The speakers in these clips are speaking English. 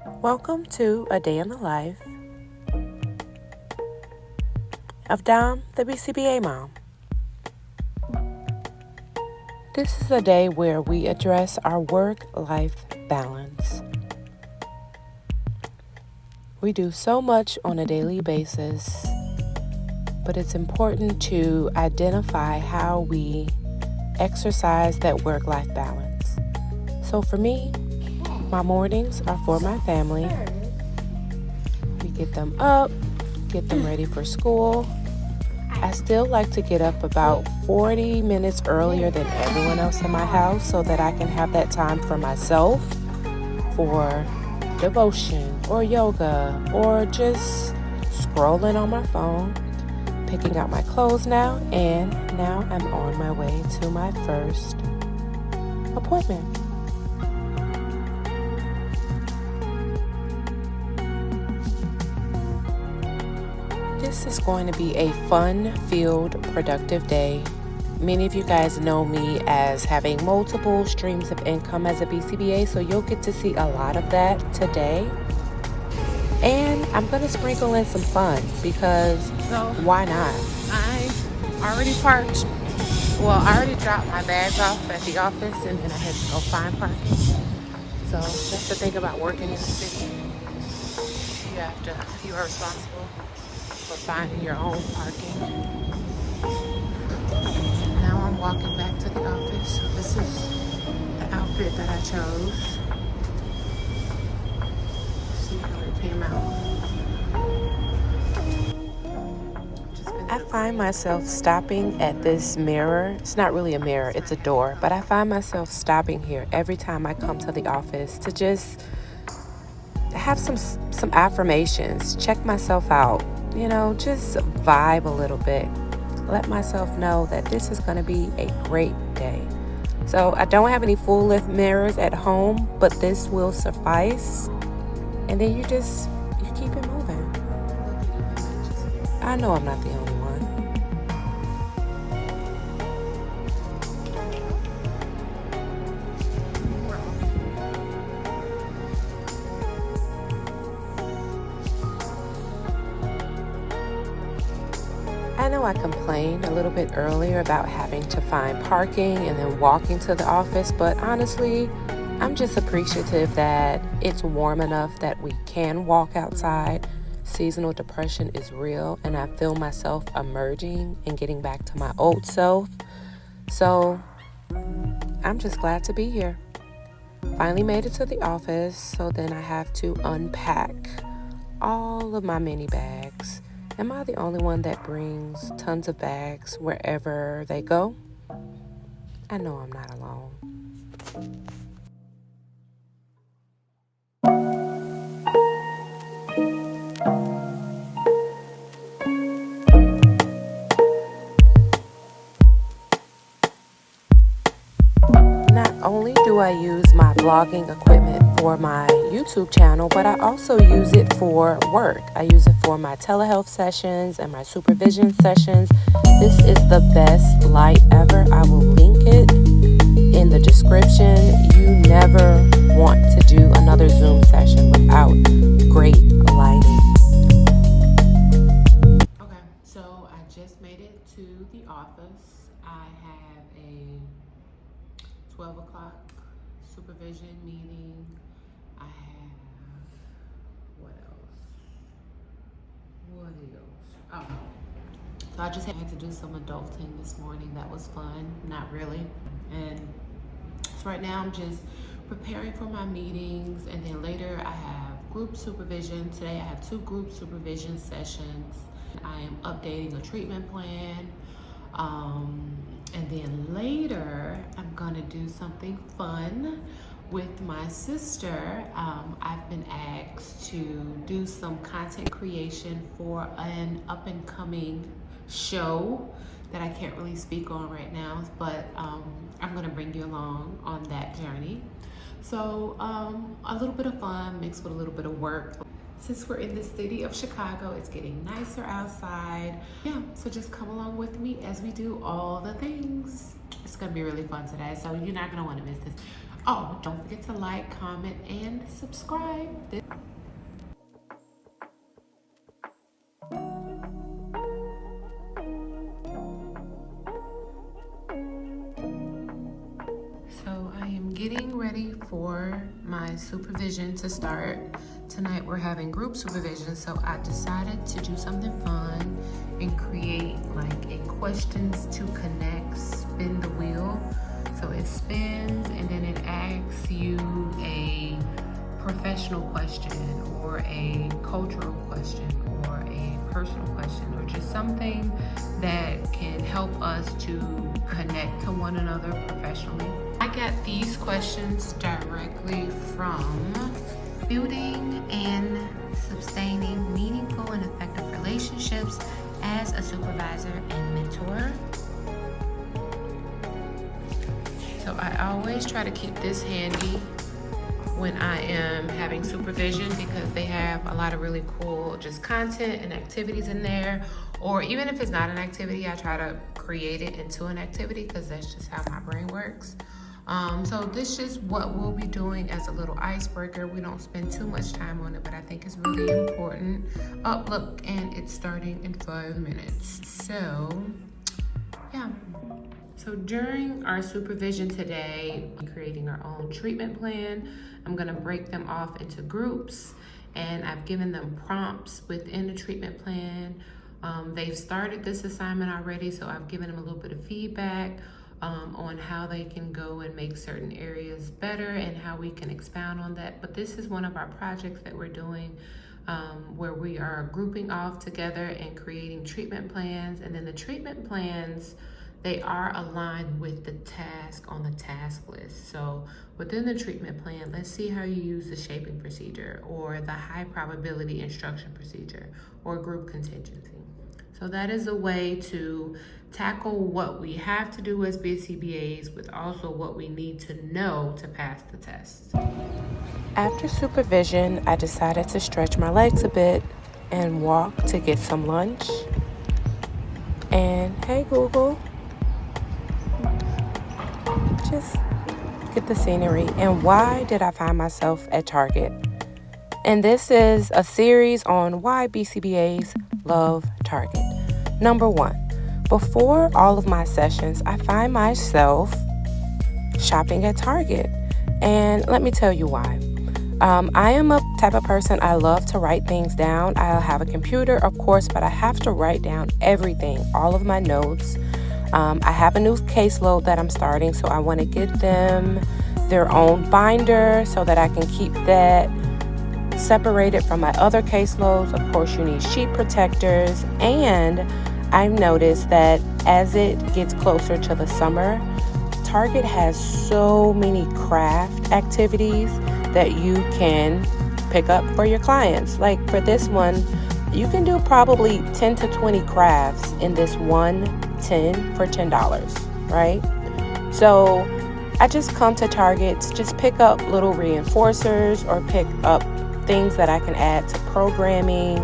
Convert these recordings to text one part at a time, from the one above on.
Welcome to A Day in the Life of Dom, the BCBA mom. This is a day where we address our work-life balance. We do so much on a daily basis, but it's important to identify how we exercise that work-life balance. So for me, my mornings are for my family. We get them up, get them ready for school. I still like to get up about 40 minutes earlier than everyone else in my house so that I can have that time for myself, for devotion or yoga or just scrolling on my phone, picking out my clothes now, and now I'm on my way to my first appointment. This is going to be a fun-filled, productive day. Many of you guys know me as having multiple streams of income as a BCBA, so you'll get to see a lot of that today. And I'm going to sprinkle in some fun because why not? I already parked. Well, I already dropped my bags off at the office and then I had to go find parking. So that's the thing about working in the city. You are responsible for finding your own parking. Now I'm walking back to the office. So this is the outfit that I chose. See how it came out. I find myself stopping at this mirror. It's not really a mirror, it's a door. But I find myself stopping here every time I come to the office to just have some affirmations, check myself out, just vibe a little bit. Let myself know that this is going to be a great day. So I don't have any full lift mirrors at home, but this will suffice. And then you keep it moving. I know I'm not the only one. I know I complained a little bit earlier about having to find parking and then walking to the office, but honestly, I'm just appreciative that it's warm enough that we can walk outside. Seasonal depression is real, and I feel myself emerging and getting back to my old self. So I'm just glad to be here. Finally made it to the office, so then I have to unpack all of my mini bags. Am I the only one that brings tons of bags wherever they go? I know I'm not alone. Not only do I use my blogging equipment for my YouTube channel, but I also use it for work. I use it for my telehealth sessions and my supervision sessions. This is the best light ever. I will link it in the description. You never want to do another Zoom session without great lighting. Okay, so I just made it to the office. I have a 12 o'clock supervision meeting. I have, what else? Oh, so I just had to do some adulting this morning. That was fun, not really. And so right now I'm just preparing for my meetings, and then later I have group supervision. Today I have 2 group supervision sessions. I am updating a treatment plan. And then later, I'm gonna do something fun with my sister. I've been asked to do some content creation for an up and coming show that I can't really speak on right now, but I'm gonna bring you along on that journey. So a little bit of fun mixed with a little bit of work. Since we're in the city of Chicago, it's getting nicer outside. Yeah, so just come along with me as we do all the things. It's gonna be really fun today, so you're not gonna wanna miss this. Oh, don't forget to like, comment, and subscribe. So I am getting ready for my supervision to start. Tonight we're having group supervision, so I decided to do something fun and create like a questions to connect spin the wheel. So it spins and then it asks you a professional question or a cultural question or a personal question or just something that can help us to connect to one another professionally. I got these questions directly from Building and Sustaining Meaningful and Effective Relationships as a Supervisor and Mentor. So I always try to keep this handy when I am having supervision because they have a lot of really cool just content and activities in there. Or even if it's not an activity, I try to create it into an activity because that's just how my brain works. So this is what we'll be doing as a little icebreaker. We don't spend too much time on it, but I think it's really important. Oh, look, and it's starting in 5 minutes. So, yeah. So during our supervision today, creating our own treatment plan, I'm gonna break them off into groups and I've given them prompts within the treatment plan. They've started this assignment already, so I've given them a little bit of feedback on how they can go and make certain areas better and how we can expound on that. But this is one of our projects that we're doing where we are grouping off together and creating treatment plans. And then the treatment plans, they are aligned with the task on the task list. So within the treatment plan, let's see how you use the shaping procedure or the high probability instruction procedure or group contingency. So that is a way to tackle what we have to do as BCBAs with also what we need to know to pass the test. After supervision, I decided to stretch my legs a bit and walk to get some lunch. And hey Google, just get the scenery. And why did I find myself at Target? And this is a series on why BCBAs love Target. Number 1, before all of my sessions, I find myself shopping at Target. And let me tell you why. I am a type of person, I love to write things down. I'll have a computer, of course, but I have to write down everything, all of my notes. I have a new caseload that I'm starting, so I want to get them their own binder so that I can keep that separated from my other caseloads. Of course, you need sheet protectors, and I've noticed that as it gets closer to the summer, Target has so many craft activities that you can pick up for your clients. Like for this one, you can do probably 10 to 20 crafts in this one tin for $10, right? So I just come to Target to just pick up little reinforcers or pick up things that I can add to programming,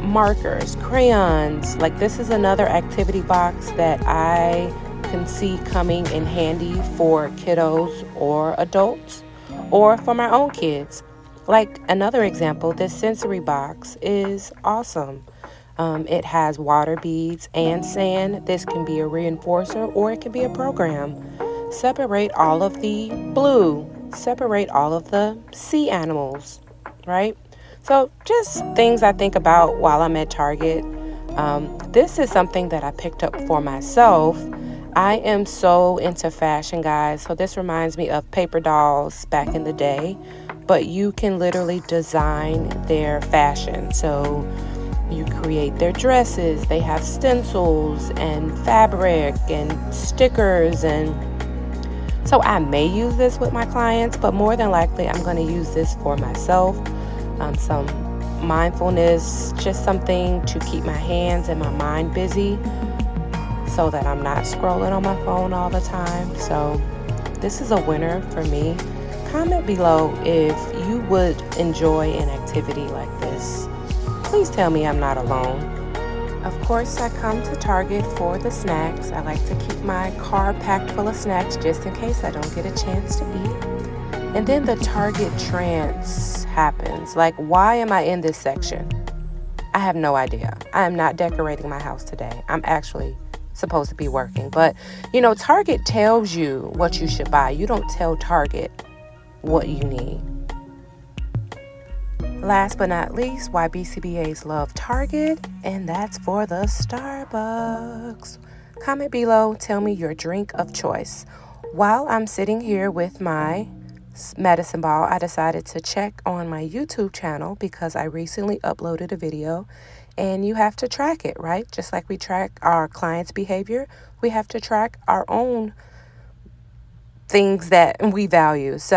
markers, crayons. Like this is another activity box that I can see coming in handy for kiddos or adults or for my own kids. Like another example, this sensory box is awesome. It has water beads and sand. This can be a reinforcer or it can be a program. Separate all of the blue, separate all of the sea animals, right? So just things I think about while I'm at Target. This is something that I picked up for myself. I am so into fashion, guys. So this reminds me of paper dolls back in the day, but you can literally design their fashion. So you create their dresses. They have stencils and fabric and stickers. And so I may use this with my clients, but more than likely I'm going to use this for myself. Some mindfulness, just something to keep my hands and my mind busy so that I'm not scrolling on my phone all the time. So this is a winner for me. Comment below if you would enjoy an activity like this. Please tell me I'm not alone. Of course, I come to Target for the snacks. I like to keep my car packed full of snacks just in case I don't get a chance to eat. And then the Target trance happens. Like, why am I in this section? I have no idea. I am not decorating my house today. I'm actually supposed to be working. But, Target tells you what you should buy. You don't tell Target what you need. Last but not least, why BCBAs love Target, and that's for the Starbucks. Comment below, tell me your drink of choice. While I'm sitting here with my medicine ball, I decided to check on my YouTube channel because I recently uploaded a video, and you have to track it, right? Just like we track our clients' behavior, we have to track our own things that we value. So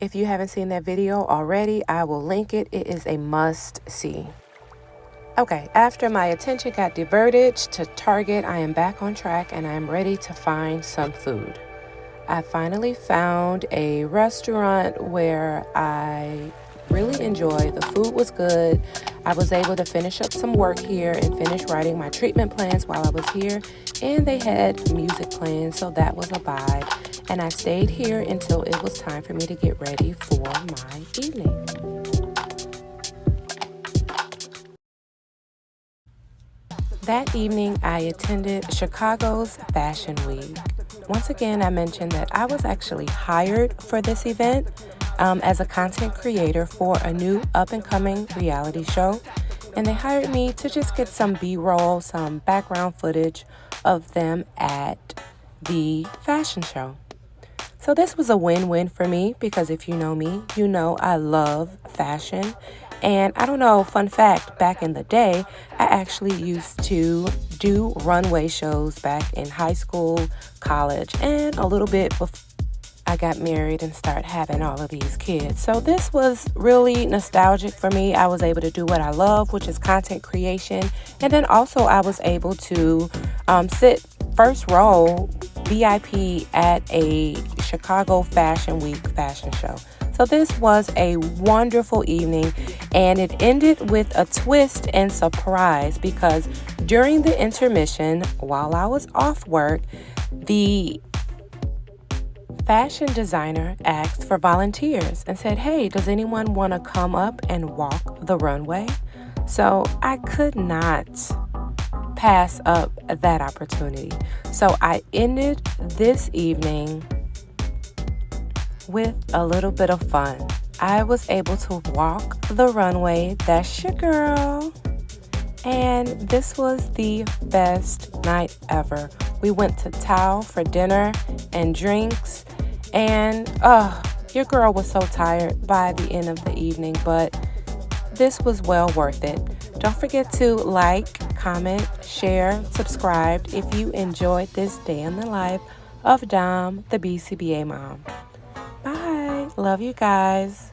if you haven't seen that video already, I will link it. It is a must-see. Okay, after my attention got diverted to Target, I am back on track and I am ready to find some food. I finally found a restaurant where I really enjoy. The food was good. I was able to finish up some work here and finish writing my treatment plans while I was here. And they had music playing, so that was a vibe. And I stayed here until it was time for me to get ready for my evening. That evening, I attended Chicago's Fashion Week. Once again, I mentioned that I was actually hired for this event as a content creator for a new up-and-coming reality show. And they hired me to just get some B-roll, some background footage of them at the fashion show. So this was a win-win for me because if you know me, you know I love fashion. And I don't know, fun fact, back in the day, I actually used to do runway shows back in high school, college, and a little bit before I got married and started having all of these kids. So this was really nostalgic for me. I was able to do what I love, which is content creation. And then also I was able to sit first row VIP at a Chicago Fashion Week fashion show. So this was a wonderful evening, and it ended with a twist and surprise because during the intermission, while I was off work, the fashion designer asked for volunteers and said, hey, does anyone want to come up and walk the runway? So I could not pass up that opportunity. So I ended this evening with a little bit of fun. I was able to walk the runway. That's your girl. And this was the best night ever. We went to Tao for dinner and drinks. And your girl was so tired by the end of the evening, but this was well worth it. Don't forget to like, comment, share, subscribe if you enjoyed this day in the life of Dom, the BCBA mom. Bye. Love you guys.